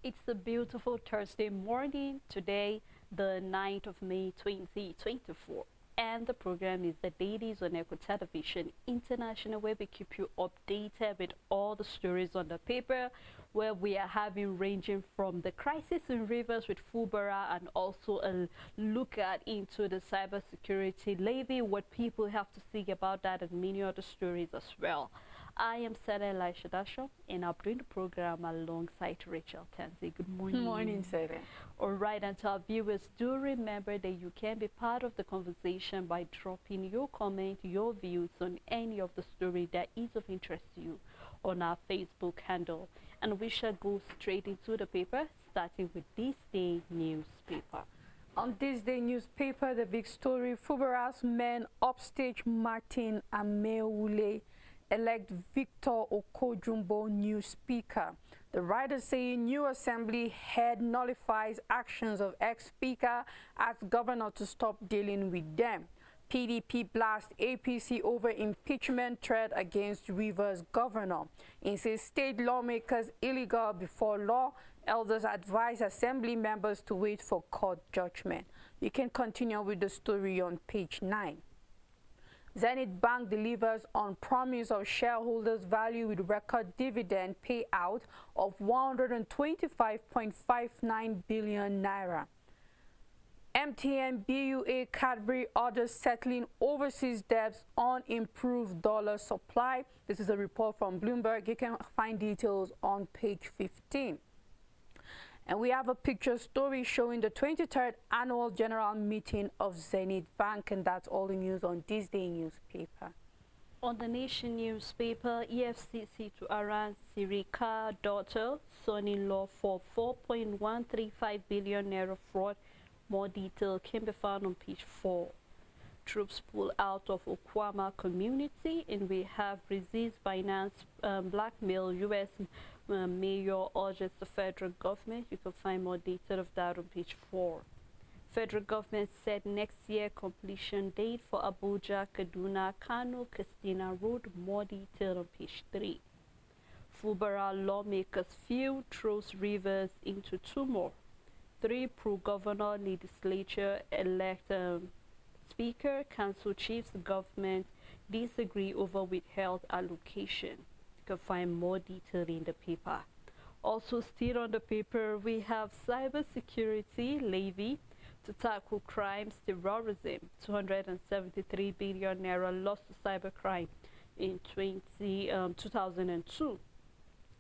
It's a beautiful Thursday morning today, the 9th of May 2024. And the program is the Dailies on Echo Television International, where we keep you updated with all the stories on the paper, where we are having ranging from the crisis in rivers with Fubara and also a look at into the cybersecurity levy, what people have to think about that, and many other stories as well. I am Sarah Elisha Dasho, and I'm doing the program alongside Rachel Tansey. Good morning. Good morning, Sarah. All right, and to our viewers, do remember that you can be part of the conversation by dropping your comment, your views on any of the story that is of interest to you on our Facebook handle. And we shall go straight into the paper, starting with this day newspaper. On this day newspaper, the big story, Fubara's men upstage Martin Ameule elect Victor Okojumbo new speaker. The writer saying new assembly head nullifies actions of ex-speaker, asks governor to stop dealing with them. PDP blast APC over impeachment threat against Rivers governor. Insists state lawmakers illegal before law. Elders advise assembly members to wait for court judgment. You can continue with the story on page 9. Zenith Bank delivers on promise of shareholders' value with record dividend payout of 125.59 billion naira. MTN, BUA, Cadbury orders settling overseas debts on improved dollar supply. This is a report from Bloomberg. You can find details on page 15. And we have a picture story showing the 23rd annual general meeting of Zenith Bank, and that's all the news on this day newspaper. On the Nation newspaper, EFCC to arrest Sirika daughter, son-in-law for 4.135 billion naira fraud. More detail can be found on page 4. Troops pull out of Okwama community, and we have resist Binance blackmail. U.S. Mayor urges the federal government. You can find more detail of that on page 4. Federal government said next year completion date for Abuja, Kaduna, Kano, Katsina Road. More detail on page 3. Fubara lawmakers few throws Rivers into tumor. 3 pro-governor legislature elect speaker, council chiefs, government disagree over withheld allocation. You can find more detail in the paper. Also still on the paper, we have cybersecurity levy to tackle crimes, terrorism, 273 billion naira lost to cybercrime in 2002.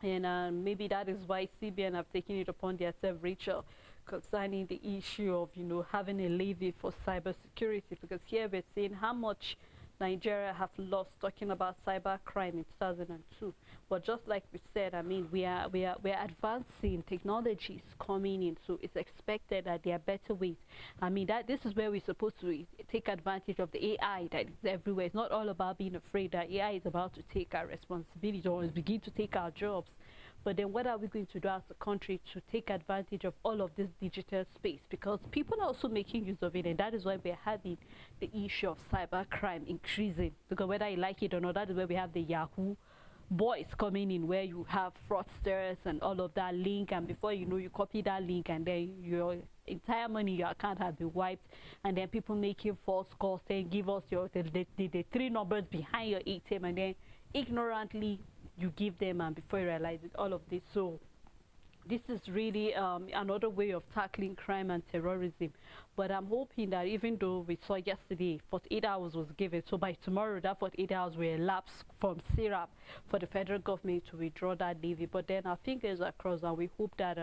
And maybe that is why CBN have taken it upon themselves, Rachel, concerning the issue of, having a levy for cybersecurity, because here we're seeing how much Nigeria have lost talking about cybercrime in 2002. But just like we said, I mean, we are advancing, technologies coming in, so it's expected that there are better ways. I mean, this is where we're supposed to take advantage of the AI that is everywhere. It's not all about being afraid that AI is about to take our responsibility or begin to take our jobs. But then what are we going to do as a country to take advantage of all of this digital space? Because people are also making use of it, and that is why we're having the issue of cybercrime increasing. Because whether you like it or not, that is where we have the Yahoo boys coming in, where you have fraudsters and all of that link, and before you know, you copy that link, and then your entire money, your account has been wiped, and then people making false calls saying, give us the 3 numbers behind your ATM, and then ignorantly you give them, and before you realize it, all of this. So this is really another way of tackling crime and terrorism. But I'm hoping that even though we saw yesterday 48 hours was given, so by tomorrow that 48 hours will elapse from syrup for the federal government to withdraw that levy. But then our fingers are crossed, and we hope that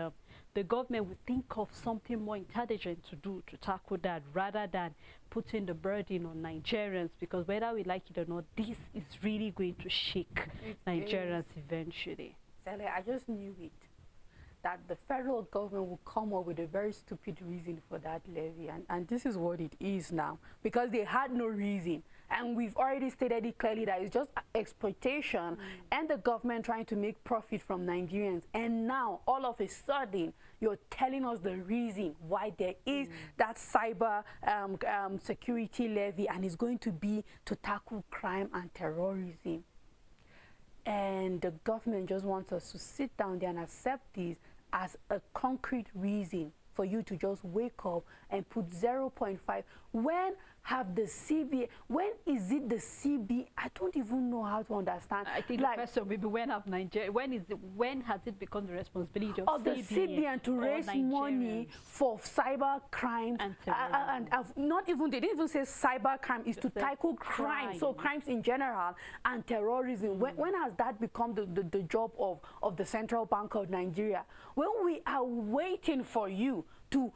the government will think of something more intelligent to do to tackle that, rather than putting the burden on Nigerians, because whether we like it or not, this is really going to shake Nigerians eventually. Sally, I just knew it, that the federal government will come up with a very stupid reason for that levy, and this is what it is now, because they had no reason, and we've already stated it clearly that it's just exploitation and the government trying to make profit from Nigerians. And now all of a sudden you're telling us the reason why there is that cyber security levy, and it's going to be to tackle crime and terrorism. And the government just wants us to sit down there and accept this as a concrete reason for you to just wake up and put 0.5. When have the CBN, when is it the CB? I don't even know how to understand. I think like, the question maybe when has it become the responsibility of the CBN to raise money for cyber crime and not even, they didn't even say cyber crime, is to tackle crime, so crimes in general and terrorism. When has that become the job of the Central Bank of Nigeria? When we are waiting for you to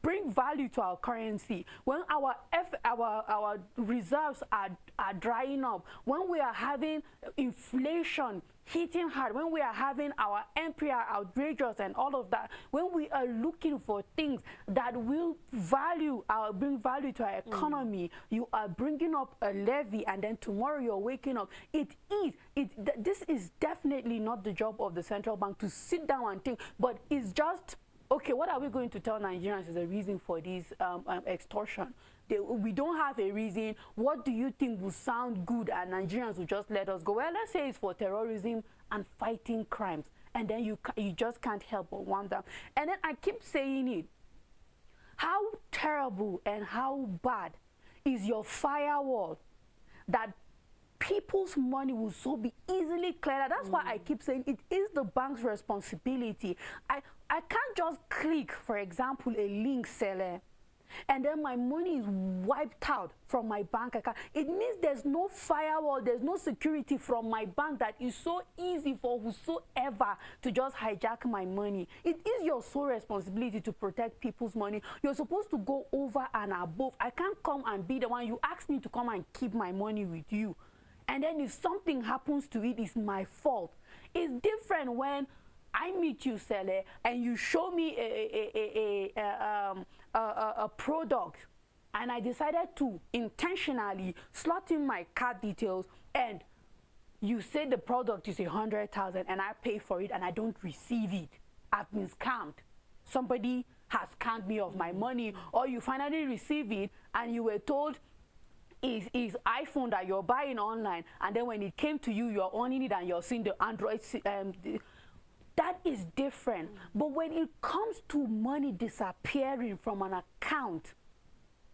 bring value to our currency, when our reserves are drying up, when we are having inflation hitting hard, when we are having our NPR outrageous and all of that, when we are looking for things that will bring value to our economy, you are bringing up a levy, and then tomorrow you're waking up. This is definitely not the job of the central bank to sit down and think, but it's just, okay, what are we going to tell Nigerians is a reason for this extortion? We don't have a reason. What do you think will sound good and Nigerians will just let us go? Well, let's say it's for terrorism and fighting crimes. And then you just can't help but wonder. And then I keep saying it. How terrible and how bad is your firewall that people's money will so be easily cleared? That's why I keep saying it is the bank's responsibility. I can't just click, for example, a link seller, and then my money is wiped out from my bank account. It means there's no firewall, there's no security from my bank that is so easy for whosoever to just hijack my money. It is your sole responsibility to protect people's money. You're supposed to go over and above. I can't come and be the one. You asked me to come and keep my money with you, and then if something happens to it, it's my fault. It's different when I meet you, Sele, and you show me a product, and I decided to intentionally slot in my card details, and you say the product is 100,000, and I pay for it, and I don't receive it. I've been scammed. Somebody has scammed me of my money, or you finally receive it, and you were told is iPhone that you're buying online, and then when it came to you, you're owning it, and you're seeing the Android. That is different. But when it comes to money disappearing from an account,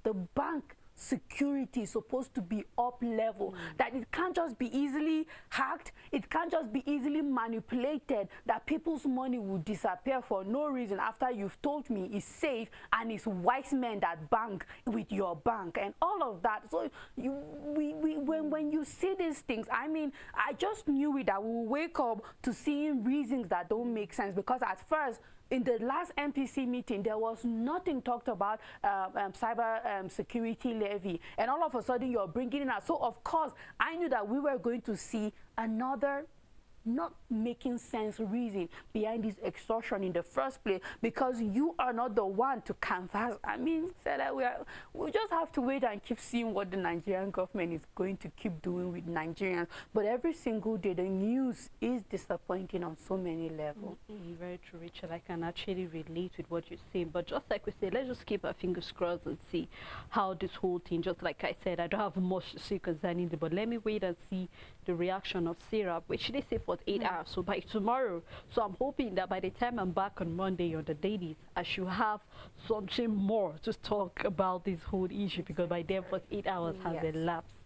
the bank security is supposed to be up level, that it can't just be easily hacked, it can't just be easily manipulated, that people's money will disappear for no reason after you've told me it's safe and it's wise men that bank with your bank and all of that. So when you see these things, I mean, I just knew it, that we'll wake up to seeing reasons that don't make sense, because at first, in the last MPC meeting, there was nothing talked about cyber security levy, and all of a sudden you're bringing it out. So of course, I knew that we were going to see another not making sense reason behind this extortion in the first place, because you are not the one to canvass. I mean, we just have to wait and keep seeing what the Nigerian government is going to keep doing with Nigerians. But every single day, the news is disappointing on so many levels. Very true, Rachel. I can actually relate with what you're saying. But just like we said, let's just keep our fingers crossed and see how this whole thing, just like I said, I don't have much to say concerning it, but let me wait and see the reaction of Syrup, which they say for 8 hours, so by tomorrow. So I'm hoping that by the time I'm back on Monday on the Dailies, I should have something more to talk about this whole issue, because by then 48 hours has elapsed.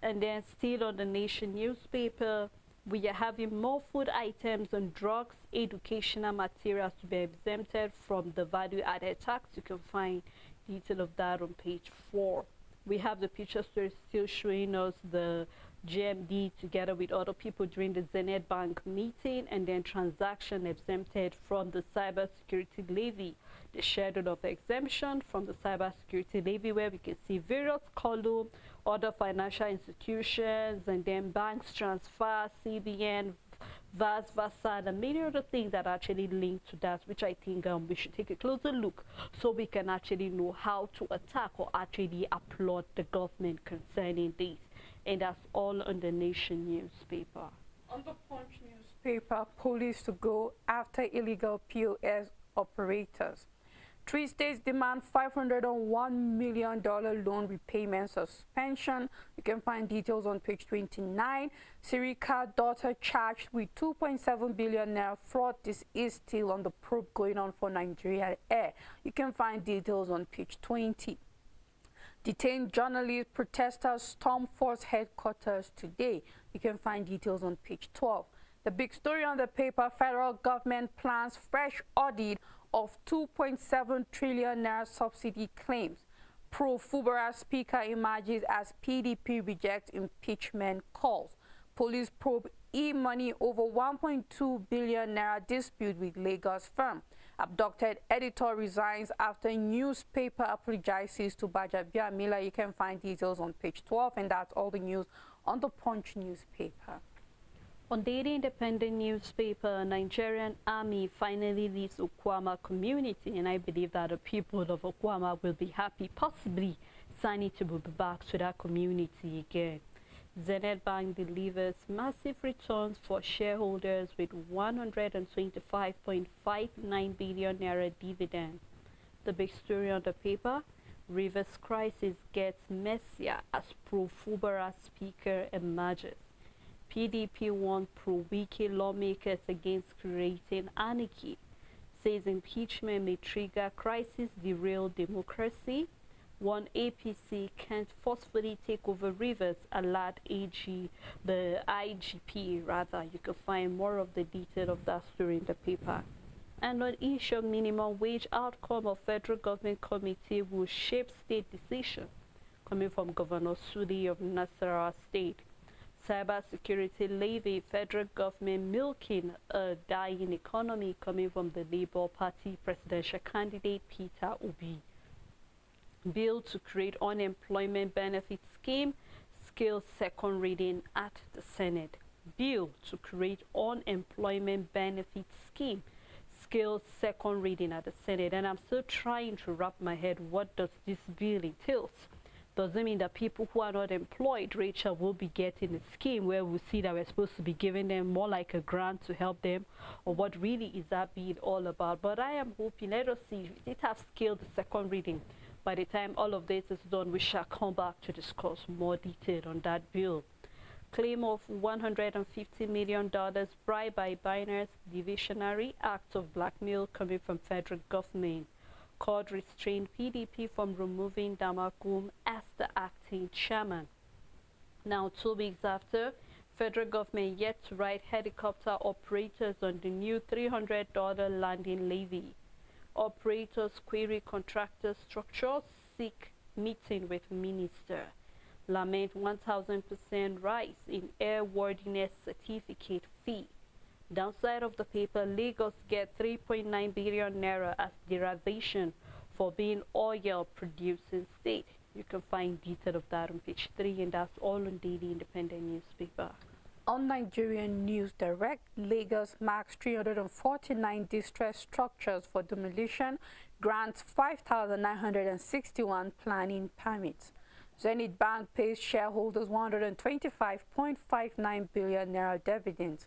And then still on the Nation newspaper, we are having more food items and drugs, educational materials to be exempted from the value-added tax. You can find detail of that on page 4. We have the picture story still showing us the GMD together with other people during the Zenith Bank meeting, and then transaction exempted from the cybersecurity levy. The schedule of exemption from the cybersecurity levy, where we can see various columns, other financial institutions, and then banks transfer, CBN, VAS, VASAD, and many other things that are actually linked to that, which I think we should take a closer look so we can actually know how to attack or actually applaud the government concerning this. And that's all on the Nation newspaper. On the Punch newspaper, police to go after illegal POS operators. Three states demand $501 million loan repayment suspension. You can find details on page 29. Sirika daughter charged with 2.7 billion naira fraud. This is still on the probe going on for Nigeria Air. You can find details on page 20. Detained journalists, protesters storm force headquarters today. You can find details on page 12. The big story on the paper, federal government plans fresh audit of 2.7 trillion naira subsidy claims. Pro-Fubara speaker emerges as PDP rejects impeachment calls. Police probe e-money over 1.2 billion naira dispute with Lagos firm. Abducted editor resigns after newspaper apologizes to Bajabiamila. You can find details on page 12, and that's all the news on the Punch newspaper. On Daily Independent newspaper, Nigerian Army finally leaves Okwama community, and I believe that the people of Okwama will be happy, possibly signing to be back to that community again. Zenith Bank delivers massive returns for shareholders with 125.59 billion naira dividend. The big story on the paper, Rivers crisis gets messier as pro-Fubara speaker emerges. PDP warned pro-Wike lawmakers against creating anarchy, says impeachment may trigger crisis, derail democracy. One APC can't forcefully take over Rivers, alert AG, the IGP rather. You can find more of the detail of that story in the paper. And on issue of minimum wage, outcome of federal government committee will shape state decision, coming from Governor Sudi of Nasarawa State. Cybersecurity levy, federal government milking a dying economy, coming from the Labour Party presidential candidate Peter Obi. Bill to create unemployment benefit scheme, skills second reading at the Senate. Bill to create unemployment benefit scheme, skills second reading at the Senate. And I'm still trying to wrap my head, what does this bill entail? Does it mean that people who are not employed, Rachel, will be getting a scheme where we see that we're supposed to be giving them more like a grant to help them? Or what really is that bill all about? But I am hoping, let us see, if it has scaled the second reading. By the time all of this is done, we shall come back to discuss more detail on that bill. Claim of $150 million bribe by Binance Divisionary, act of blackmail coming from federal government. Court restrained PDP from removing Damakum as the acting chairman. Now, 2 weeks after, federal government yet to write helicopter operators on the new $300 landing levy. Operators query contractor structure, seek meeting with minister. Lament 1,000% rise in airworthiness certificate fee. Downside of the paper, Lagos get 3.9 billion naira as derivation for being oil producing state. You can find detail of that on page 3, and that's all on Daily Independent newspaper. On Nigerian News Direct, Lagos marks 349 distressed structures for demolition, grants 5,961 planning permits. Zenith Bank pays shareholders 125.59 billion naira dividends.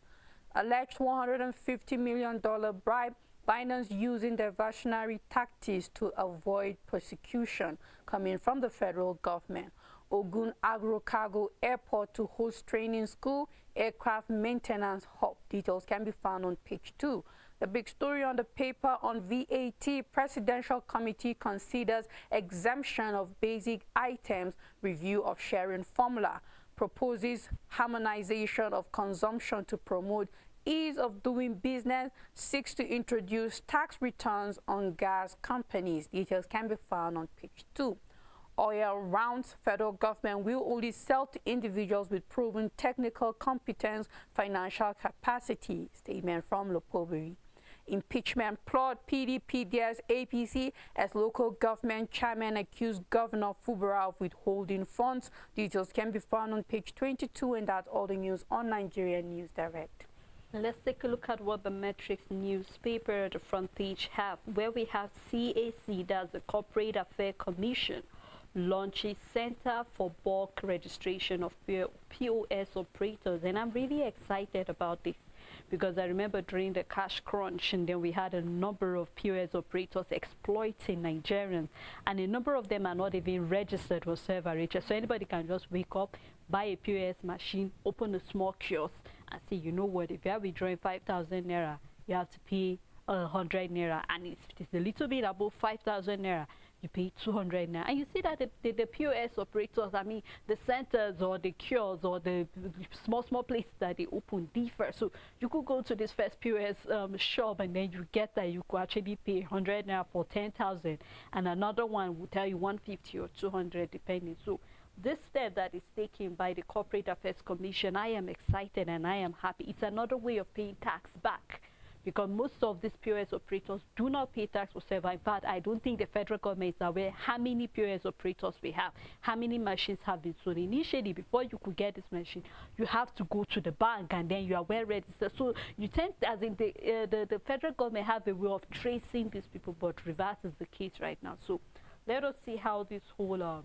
Alleged $150 million bribe, Binance using diversionary tactics to avoid persecution, coming from the federal government. Ogun Agro Cargo Airport to host training school, aircraft maintenance hub. Details can be found on page 2. The big story on the paper on VAT, Presidential Committee considers exemption of basic items, review of sharing formula. Proposes harmonization of consumption to promote ease of doing business, seeks to introduce tax returns on gas companies. Details can be found on page 2. Oil rounds, federal government will only sell to individuals with proven technical competence, financial capacity. Statement from Lopobiri. Impeachment plot, PDP dares APC as local government chairman accused Governor Fubara of withholding funds. Details can be found on page 22, and that's all the news on Nigerian News Direct. Let's take a look at what the Metrics newspaper at the front page have, where we have CAC, that's the Corporate Affairs Commission, launches Center for Bulk Registration of POS Operators. And I'm really excited about this, because I remember during the cash crunch, and then we had a number of POS operators exploiting Nigerians, and a number of them are not even registered whatsoever, Rachel. So anybody can just wake up, buy a POS machine, open a small kiosk, and say, you know what, if you are withdrawing 5,000 naira, you have to pay 100 naira, and if it is a little bit above 5,000 naira, you pay 200 naira. And you see that the POS operators, I mean, the centers or the kiosks or the small places that they open differ. So you could go to this first POS shop, and then you get that you could actually pay 100 naira for 10,000, and another one will tell you 150 or 200 depending. So this step that is taken by the Corporate Affairs Commission, I am excited and I am happy. It's another way of paying tax back, because most of these POS operators do not pay tax whatsoever. In fact, I don't think the federal government is aware how many POS operators we have, how many machines have been sold. Initially, before you could get this machine, you have to go to the bank, and then you are well registered. So you tend, as in the federal government have a way of tracing these people, but reverse is the case right now. So let us see how this whole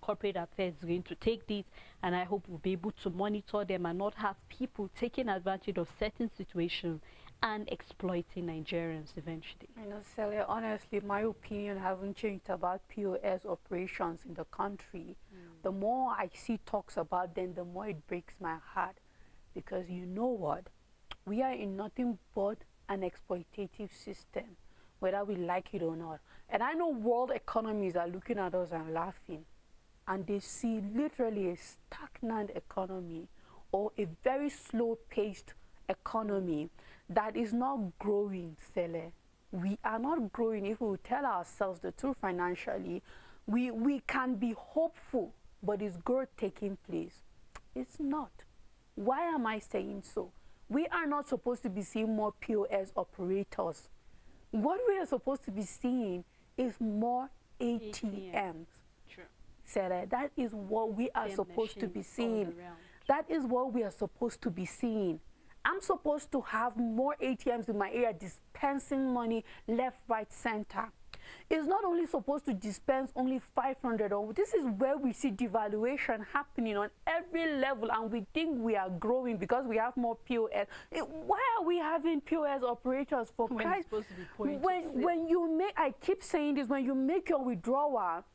Corporate Affairs is going to take this, and I hope we'll be able to monitor them and not have people taking advantage of certain situations and exploiting Nigerians eventually. You know, Celia, honestly, my opinion hasn't changed about POS operations in the country. The more I see talks about them, the more it breaks my heart, because you know what? We are in nothing but an exploitative system, whether we like it or not. And I know world economies are looking at us and laughing, and they see literally a stagnant economy or a very slow-paced economy that is not growing, Sele. We are not growing. If we tell ourselves the truth financially, we can be hopeful, but is growth taking place? It's not. Why am I saying so? We are not supposed to be seeing more POS operators. What we are supposed to be seeing is more ATMs. Sarah, that is what we are supposed to be seeing. That is what we are supposed to be seeing. I'm supposed to have more ATMs in my area dispensing money left, right, center. It's not only supposed to dispense only 500. This is where we see devaluation happening on every level, and we think we are growing because we have more POS. Why are we having POS operators for Christ? When you make, I keep saying this, when you make your withdrawal,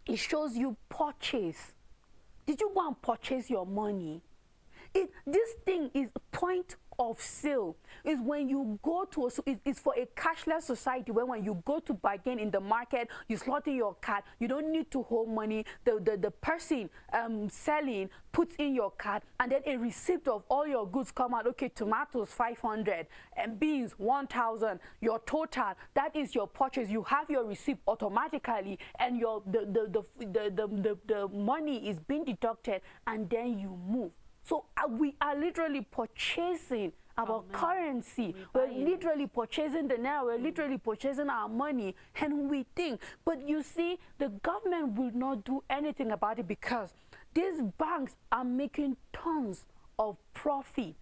it shows you purchase. Did you go and purchase your money? This thing is point of sale. Is when you go to it's for a cashless society, where when you go to bargain in the market, you slot in your card. You don't need to hold money. The person selling puts in your card, and then a receipt of all your goods come out. Okay, tomatoes 500 and beans 1,000. Your total, that is your purchase. You have your receipt automatically, and your the money is being deducted, and then you move. So we are literally purchasing our currency. We're literally purchasing the naira. We're literally purchasing our money, and we think. But you see, the government will not do anything about it, because these banks are making tons of profit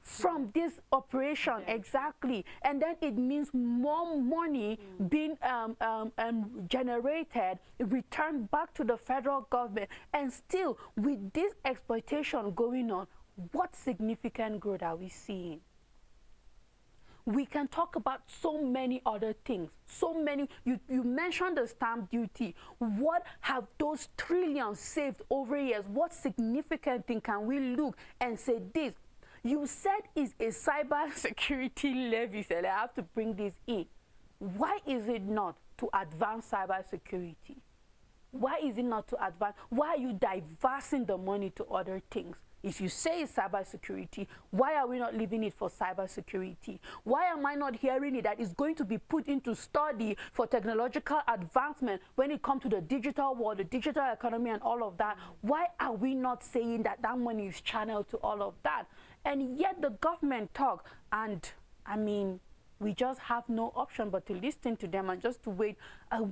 from this operation. Exactly. And then it means more money being generated, returned back to the federal government. And still, with this exploitation going on, what significant growth are we seeing? We can talk about so many other things. So many. You mentioned the stamp duty. What have those trillions saved over years? What significant thing can we look and say this? You said it's a cyber security levy, so I have to bring this in. Why is it not to advance cyber security? Why is it not to advance? Why are you diverting the money to other things? If you say it's cyber security, why are we not leaving it for cyber security? Why am I not hearing it that it's going to be put into study for technological advancement when it comes to the digital world, the digital economy, and all of that? Why are we not saying that that money is channeled to all of that? And yet the government talk, and I mean, we just have no option but to listen to them and just to wait.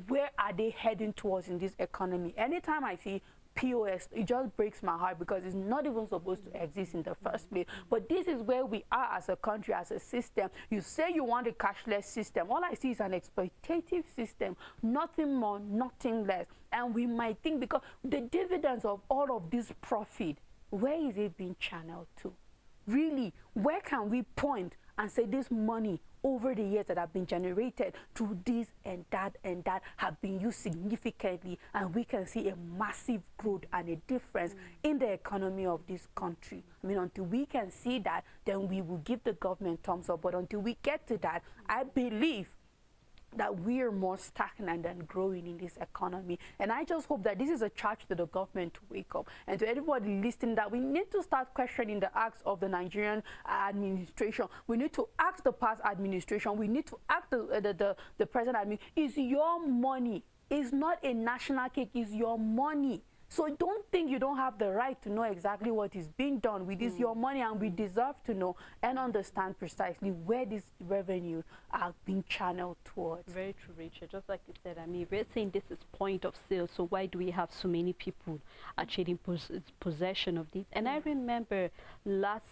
Where are they heading towards in this economy? Anytime I see POS, it just breaks my heart, because it's not even supposed to exist in the first place. But this is where we are as a country, as a system. You say you want a cashless system. All I see is an exploitative system, nothing more, nothing less. And we might think, because the dividends of all of this profit, where is it being channeled to? really, where can we point and say this money over the years that have been generated through this and that have been used significantly, and we can see a massive growth and a difference in the economy of this country. I mean, until we can see that, then we will give the government thumbs up. But until we get to that, I believe that we are more stagnant than growing in this economy. And I just hope that this is a charge to the government to wake up, and to everybody listening, that we need to start questioning the acts of the Nigerian administration. We need to ask the past administration. We need to ask the present admin. It's your money. It's not a national cake. It's your money. So don't think you don't have the right to know exactly what is being done with this your money, and we deserve to know and understand precisely where these revenues are being channeled towards. Very true, Rachel. Just like you said, I mean, we're saying this is point of sale, so why do we have so many people actually in possession of this? And I remember last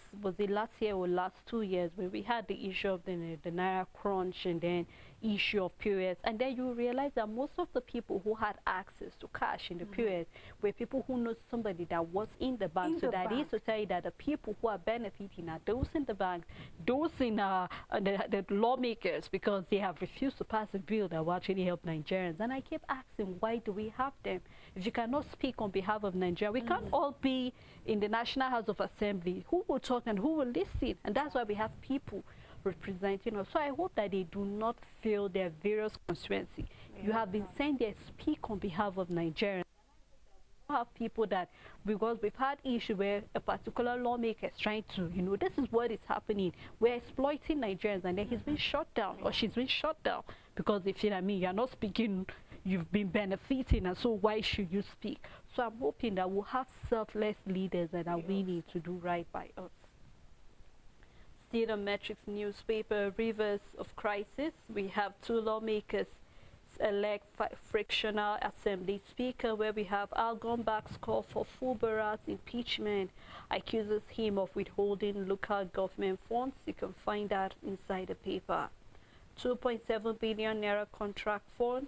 year or last 2 years, where we had the issue of the Naira crunch, and then issue of POS, and then you realize that most of the people who had access to cash in the POS were people who know somebody that was in the bank. So that is to tell you that the people who are benefiting are those in the bank, those in the lawmakers, because they have refused to pass a bill that will actually help Nigerians. And I keep asking, why do we have them? If you cannot speak on behalf of Nigeria, we can't all be in the National House of Assembly. Who will talk and who will listen? And that's why we have people representing us. So I hope that they do not fail their various constituency. You have been saying they speak on behalf of Nigerians. Have people that, because we've had issue where a particular lawmaker is trying to, you know, this is what is happening, we're exploiting Nigerians, and then he's been shut down or she's been shut down because they feel, I mean, you're not speaking, you've been benefiting, and so why should you speak? So I'm hoping that we'll have selfless leaders that are willing to do right by us. Still on Metrics newspaper, rivers of crisis, we have 2 lawmakers elect frictional assembly speaker, where we have Al Gombach's call for Fubara's impeachment, accuses him of withholding local government funds. You can find that inside the paper. 2.7 billion naira contract fraud.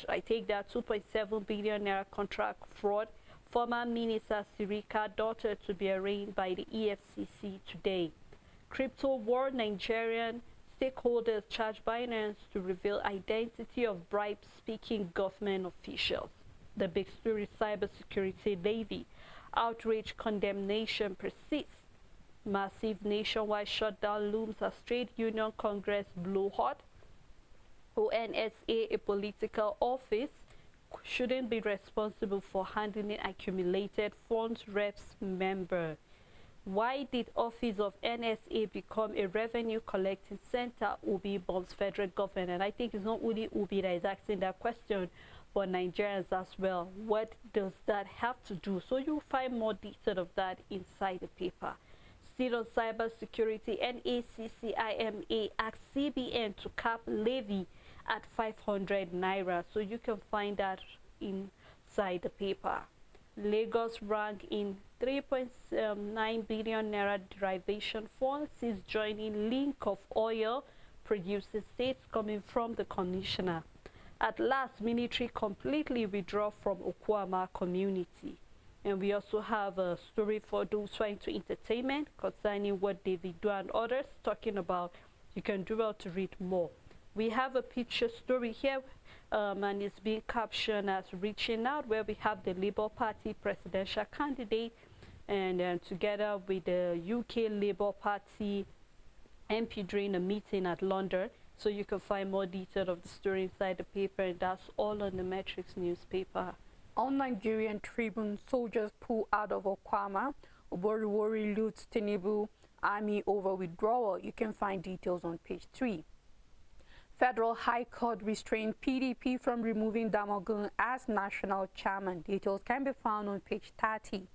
I take that, 2.7 billion naira contract fraud. Former Minister Sirika daughter to be arraigned by the EFCC today. Crypto war, Nigerian stakeholders charge Binance to reveal identity of bribe-speaking government officials. The big story, cybersecurity levy. Outrage condemnation persists. Massive nationwide shutdown looms as trade union congress blow hot. ONSA, a political office, shouldn't be responsible for handling accumulated funds, reps member. Why did Office of NSA become a revenue collecting center? Ubi bombs federal government. And I think it's not only Ubi that is asking that question, but Nigerians as well. What does that have to do? So you'll find more detail of that inside the paper. Still on cybersecurity, NACCIMA asks CBN to cap levy at 500 naira. So you can find that inside the paper. Lagos rank in 3.9 billion naira derivation fund since joining link of oil producing states coming from the commissioner. At last, military completely withdraw from Okwama community. And we also have a story for those who are into entertainment concerning what Davido and others talking about. You can do well to read more. We have a picture story here, and it's being captioned as reaching out, where we have the Labour Party presidential candidate, and together with the UK Labour Party MP during a meeting at London. So you can find more detail of the story inside the paper, and that's all on the Metrics newspaper. On Nigerian Tribune, soldiers pull out of Okwama. Wari loots Tinubu army over withdrawal. You can find details on page 3. Federal High Court restrained PDP from removing Damogun as national chairman. Details can be found on page 30.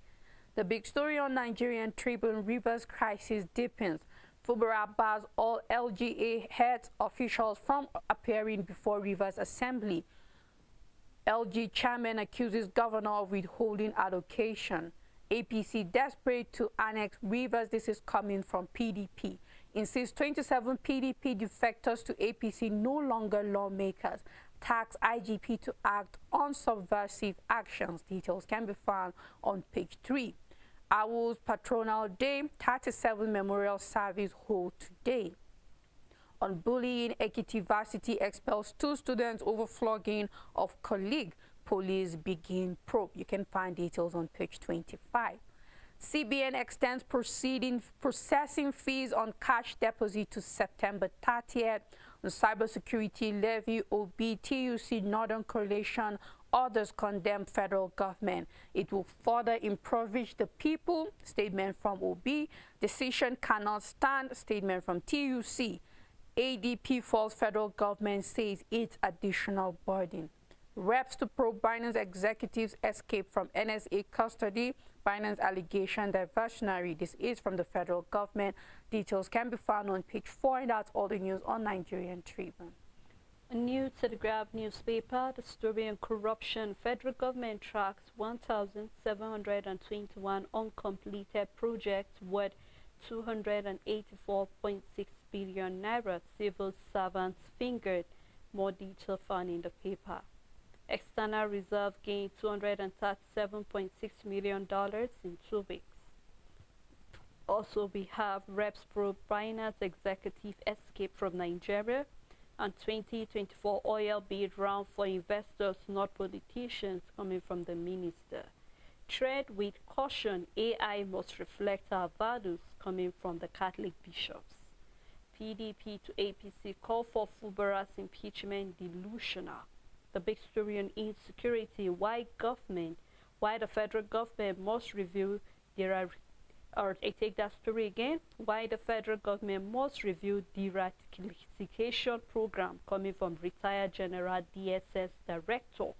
The big story on Nigerian Tribune, Rivers crisis deepens. Fubara bars all LGA heads officials from appearing before Rivers Assembly. LG chairman accuses governor of withholding allocation. APC desperate to annex Rivers. This is coming from PDP. Insists 27 PDP defectors to APC no longer lawmakers. Tax IGP to act on subversive actions. Details can be found on page 3. Owls Patronal Day, 37 Memorial Service hold today. On bullying, Ekiti Varsity expels 2 students over flogging of colleague. Police begin probe. You can find details on page 25. CBN extends processing fees on cash deposit to September 30th. On cybersecurity levy, OB, TUC, Northern Coalition, others condemn federal government. It will further impoverish the people. Statement from OB. Decision cannot stand. Statement from TUC. ADP falls federal government says it's additional burden. Reps to probe Binance executives escape from NSA custody. Binance allegation diversionary. This is from the federal government. Details can be found on page 4, and that's all the news on Nigerian Tribune. A new Telegraph newspaper, the story on corruption. Federal government tracks 1,721 uncompleted projects worth 284.6 billion naira. Civil servants fingered. More detail found in the paper. External reserve gained $237.6 million in 2 weeks. Also, we have Reps probe Binance executive escape from Nigeria, and 2024 oil bid round for investors, not politicians, coming from the minister. Tread with caution, AI must reflect our values, coming from the Catholic bishops. PDP to APC call for Fubara's impeachment delusional. The big story on insecurity, why the federal government must review their, or I take that story again, why the federal government must review the radicalization program, coming from retired General DSS Director.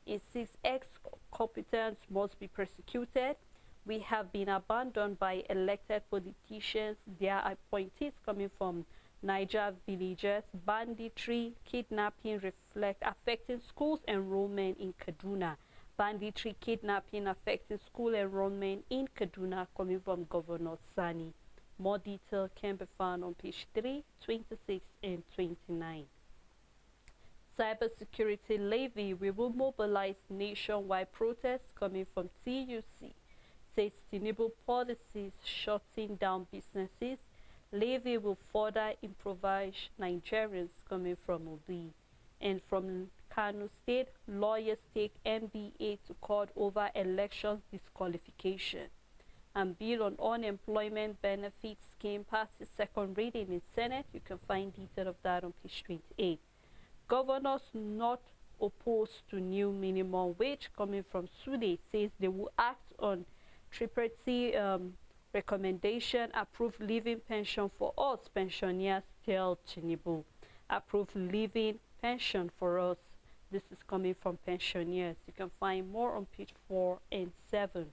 Insists ex-competents must be persecuted. We have been abandoned by elected politicians, their appointees, coming from Niger villagers. Banditry, kidnapping affecting schools enrollment in Kaduna. Banditry, kidnapping affecting school enrollment in Kaduna, coming from Governor Sani. More detail can be found on page 3, 26, and 29. Cybersecurity levy, we will mobilize nationwide protests, coming from TUC. Says Tinubu policies shutting down businesses. Levy will further improvise Nigerians, coming from Obi. And from Kano State, lawyers take NBA to court over elections disqualification. And bill on unemployment benefits scheme passes second reading in Senate. You can find detail of that on page 28. Governors not opposed to new minimum wage, coming from Sude, says they will act on tripartite recommendation. Approve living pension for us pensioners, tell Tinubu. Approve living pension for us. This is coming from pensioners. You can find more on page 4 and 7.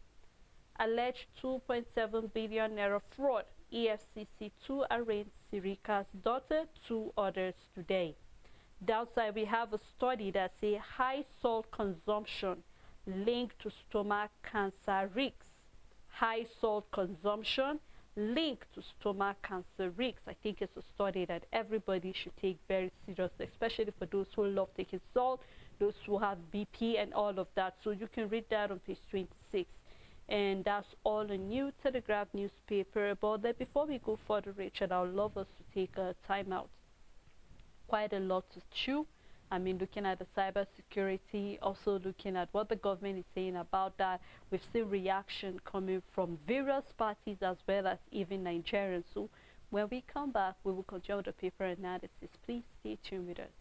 Alleged 2.7 billion naira fraud. EFCC 2 arraigned Sirika's daughter, 2 others today. Downside, we have a study that says high salt consumption linked to stomach cancer risks. High salt consumption linked to stomach cancer risks. I think it's a study that everybody should take very seriously, especially for those who love taking salt, those who have BP and all of that. So you can read that on page 26. And that's all a new Telegraph newspaper. But before we go further, Richard, I would love us to take a time out. Quite a lot to chew. I mean, looking at the cybersecurity, also looking at what the government is saying about that. We've seen reaction coming from various parties as well as even Nigerians. So when we come back, we will continue the paper analysis. Please stay tuned with us.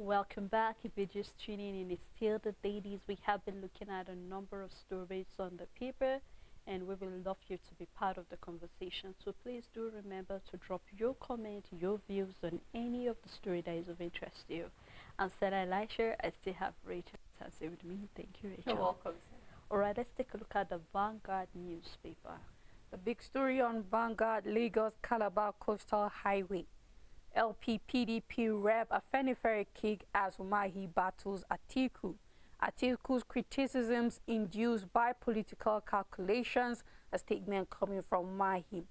Welcome back. If you're just tuning in, it's still the Dailies. We have been looking at a number of stories on the paper, and we will love you to be part of the conversation. So please do remember to drop your comment, your views on any of the story that is of interest to you. I'm Sarah Elisha. I still have Rachel Tase with me. Thank you, Rachel. You're welcome. All right, let's take a look at the Vanguard newspaper. The big story on Vanguard: Lagos Calabar Coastal Highway. LP PDP rep Afenifere kick as Umahi battles Atiku. Atiku's criticisms induced by political calculations, a statement coming from Umahi.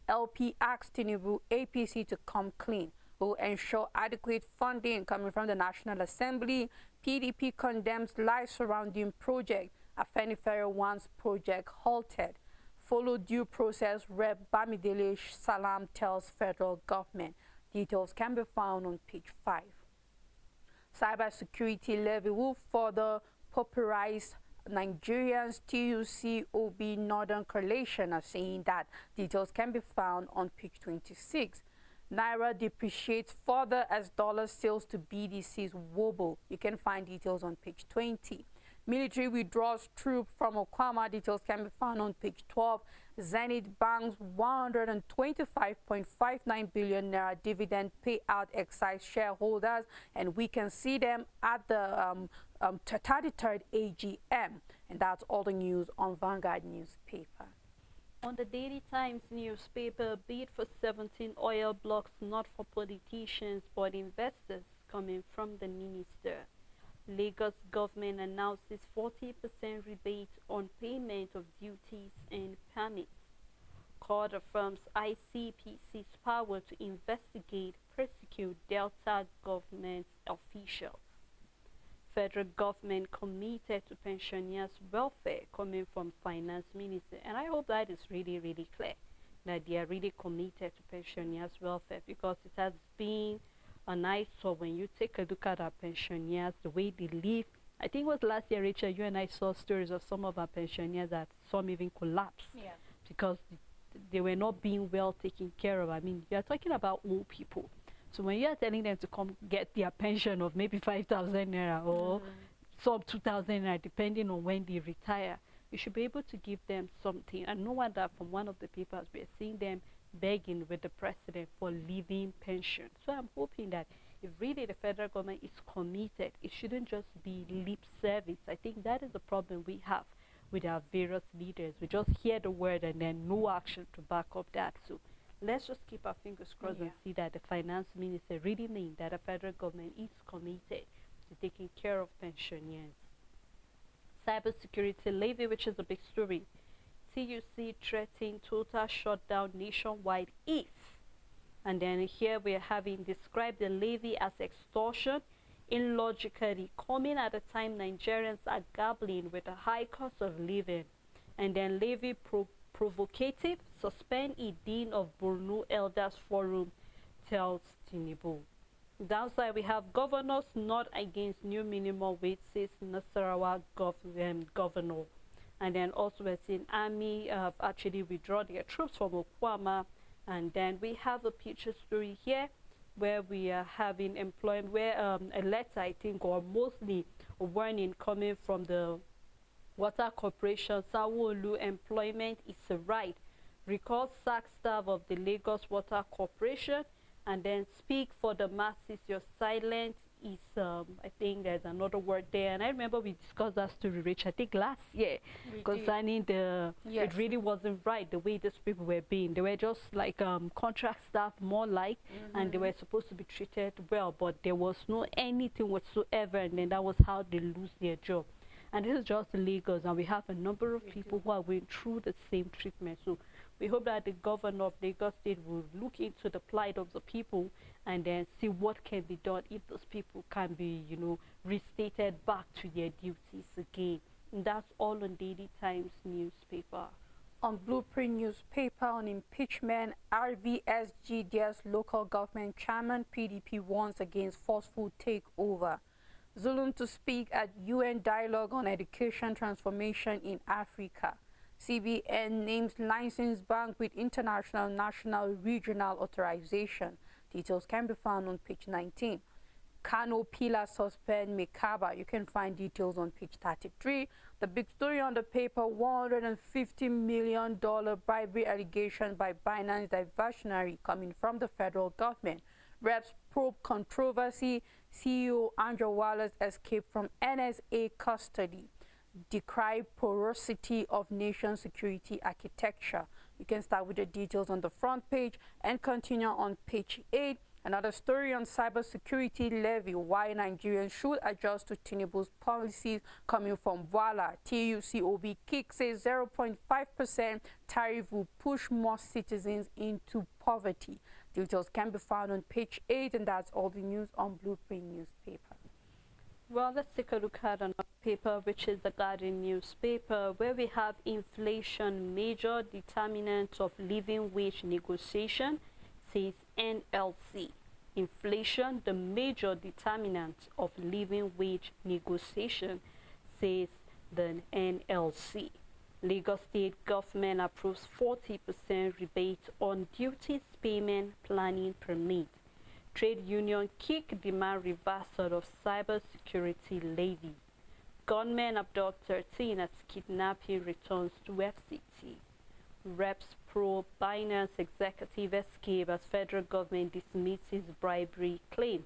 LP asks Tinubu APC to come clean, will ensure adequate funding coming from the National Assembly. PDP condemns lies surrounding project. Afenifere wants project halted. Follow due process, Rep Bamidele Salam tells federal government. Details can be found on page 5. Cybersecurity levy will further pauperize Nigerians. TUC OB Northern Coalition are saying that. Details can be found on page 26. Naira depreciates further as dollar sales to BDCs wobble. You can find details on page 20. Military withdraws troops from Okwama. Details can be found on page 12. Zenith Bank's 125.59 billion naira dividend payout excites shareholders, and we can see them at the 33rd AGM. And that's all the news on Vanguard newspaper. On the Daily Times newspaper, bid for 17 oil blocks not for politicians but investors coming from the minister. Lagos government announces 40% rebate on payment of duties and permits. Court affirms ICPC's power to investigate, persecute Delta government officials. Federal government committed to pensioners' welfare coming from finance minister. And I hope that is really, really clear, that they are really committed to pensioners' welfare, because it has been an eyesore when you take a look at our pensioners, the way they live. I think it was last year, Rachel, you and I saw stories of some of our pensioners that some even collapsed because they were not being well taken care of. I mean, you are talking about old people. So when you are telling them to come get their pension of maybe 5,000 naira or some 2,000 naira, depending on when they retire, you should be able to give them something. And no wonder from one of the papers we are seeing them begging with the president for living pension. So I'm hoping that if really the federal government is committed, it shouldn't just be lip service. I think that is the problem we have with our various leaders. We just hear the word and then no action to back up that. So let's just keep our fingers crossed and see that the finance minister really means that the federal government is committed to taking care of pensioners. Cybersecurity levy, which is a big story. TUC threatening total shutdown nationwide if. And then here we are having described the levy as extortion, illogically coming at a time Nigerians are grappling with a high cost of living. And then levy provocative, suspend a dean of Borno Elders Forum, tells Tinubu. Downside, we have governors not against new minimum wage, says Nasarawa governor. And then also we're seeing army actually withdraw their troops from Okwama. And then we have a picture story here where we are having employment, where a letter, I think, or mostly a warning coming from the Water Corporation. Sanwo-Olu, employment is a right. Recall sack staff of the Lagos Water Corporation. And then speak for the masses. Your silence is, I think there's another word there. And I remember we discussed that story, Rich, I think last year, concerning the, it really wasn't right the way these people were being. They were just like contract staff, more like, and they were supposed to be treated well, but there was no anything whatsoever, and then that was how they lose their job. And this is just Lagos, and we have a number of people who are going through the same treatment. So we hope that the governor of Lagos State will look into the plight of the people and then see what can be done if those people can be, you know, restated back to their duties again. And that's all on Daily Times newspaper. On Blueprint newspaper on impeachment, RVSG dares local government chairman, PDP warns against forceful takeover. Zulum to speak at UN dialogue on education transformation in Africa. CBN names licensed bank with international, national, regional authorization. Details can be found on page 19. Kano pillar suspend Mekaba. You can find details on page 33. The big story on the paper, $150 million bribery allegation by Binance diversionary coming from the federal government. Reps probe controversy. CEO Andrew Wallace escaped from NSA custody. Decry porosity of nation security architecture. You can start with the details on the front page and continue on page 8. Another story on cybersecurity levy, why Nigerians should adjust to Tinubu's policies, coming from Voila. TUCOB kick says 0.5% tariff will push more citizens into poverty. Details can be found on page 8, and that's all the news on Blueprint newspaper. Well, let's take a look at another paper, which is the Guardian newspaper, where we have inflation, major determinant of living wage negotiation, says NLC. Inflation, the major determinant of living wage negotiation, says the NLC. Lagos State government approves 40% rebate on duties payment planning permit. Trade union kick demand reversal of cybersecurity levy. Gunmen abduct 13 as kidnapping returns to FCT. Reps probe Binance executive escape as federal government dismisses bribery claim.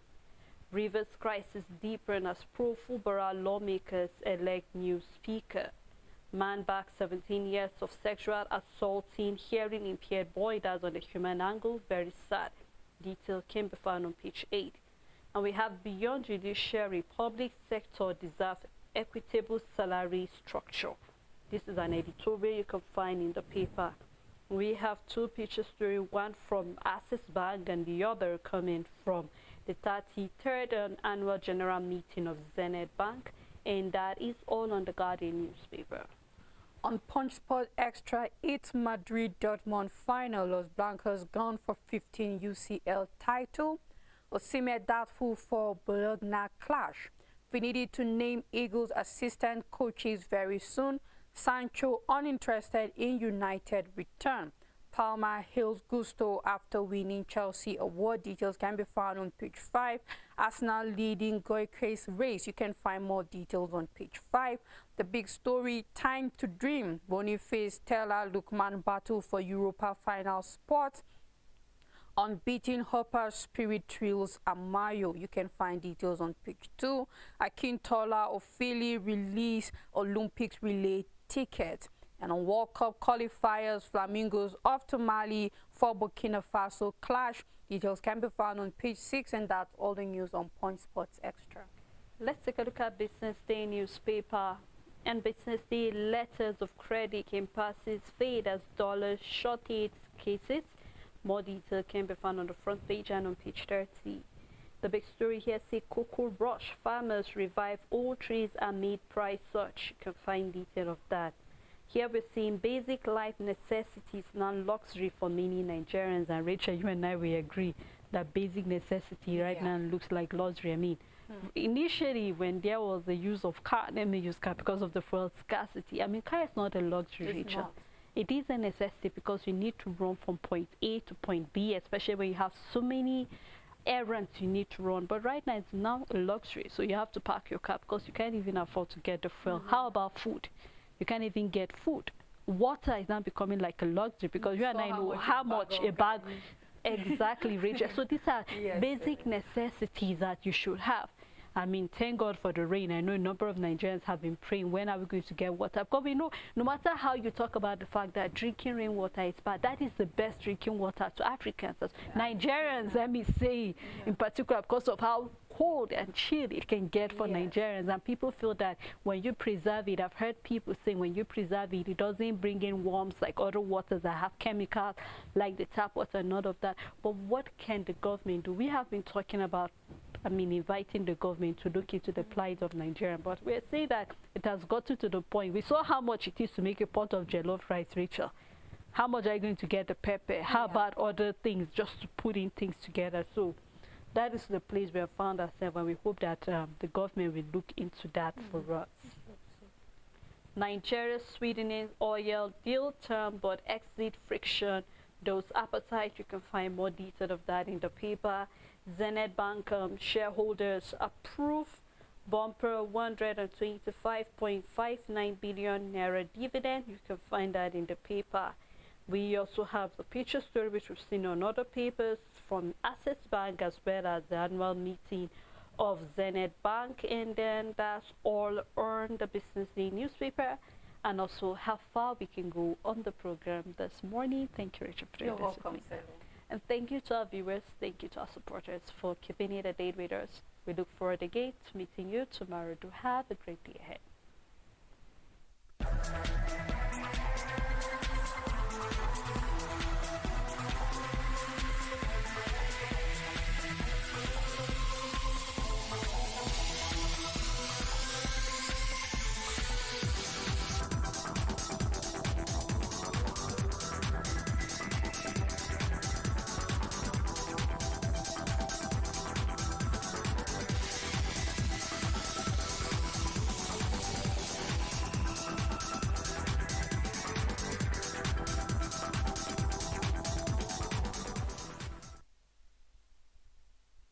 Rivers crisis deepen as pro-Fubara lawmakers elect new speaker. Man back 17 years of sexual assaulting hearing impaired boy dies on the human angle. Very sad. Detail can be found on page 8. And we have beyond judiciary, public sector deserve equitable salary structure. This is an editorial you can find in the paper. We have two picture story, one from Access Bank and the other coming from the 33rd annual general meeting of Zenith Bank, and that is all on the Guardian newspaper. On Punch Sport Extra, it's Madrid-Dortmund final. Los Blancos gone for 15 UCL title. Osimhen doubtful for Bologna clash. We needed to name Eagles assistant coaches very soon. Sancho uninterested in United return. Palmer hails Gusto after winning Chelsea award. Details can be found on page 5. Arsenal leading Goike's race. You can find more details on page 5. The big story, time to dream. Boniface, Stella, Lukman battle for Europa final spot. Unbeaten Hopper, Spirit Thrills, Amayo. You can find details on page 2. Akintola, Ophélie release Olympics relay ticket. And on World Cup qualifiers, Flamingos off to Mali for Burkina Faso clash. Details can be found on page 6, and that's all the news on Punch Sports Extra. Let's take a look at Business Day newspaper. And Business Day letters of credit impasses fade as dollars shortage cases. More detail can be found on the front page and on page 30. The big story here says cocoa rush. Farmers revive old trees amid price surge. You can find detail of that. Here we're seeing basic life necessities, non-luxury for many Nigerians. And Rachel, you and I, we agree that basic necessity right now looks like luxury. I mean, initially when there was the use of car, let me use car because of the fuel scarcity. I mean, car is not a luxury, Rachel. It is a necessity because you need to run from point A to point B, especially when you have so many errands you need to run. But right now it's now a luxury, so you have to park your car because you can't even afford to get the fuel. How about food? You can't even get food. Water is now becoming like a luxury because you and I know how much a bag exactly, Rachel. So these are basic necessities that you should have. I mean, thank God for the rain. I know a number of Nigerians have been praying, when are we going to get water? Because we know, no matter how you talk about the fact that drinking rainwater is bad, that is the best drinking water to Africans. Nigerians, let me say, in particular, because of how cold and chilled it can get for Nigerians. And people feel that when you preserve it, I've heard people say when you preserve it, it doesn't bring in worms like other waters that have chemicals, like the tap water, none of that. But what can the government do? We have been talking about, I mean, inviting the government to look into the plight of Nigeria, but we're saying that it has gotten to the point. We saw how much it is to make a pot of jollof rice, Rachel. How much are you going to get the pepper? How about other things, just to put in things together? So that is the place we have found ourselves, and we hope that the government will look into that for us. Nigeria sweetening oil deal term, but exit friction. Those appetite, you can find more detail of that in the paper. Zenith Bank shareholders approve bumper 125.59 billion naira dividend. You can find that in the paper. We also have the picture story which we've seen on other papers from Access Bank, as well as the annual meeting of Zenith Bank. And then that's all on the Business Day newspaper, and also how far we can go on the program this morning. Thank you, Rachel, for You're this with welcome, me. Sally. And thank you to our viewers, thank you to our supporters for keeping it a day with us. We look forward again to meeting you tomorrow. Do have a great day ahead.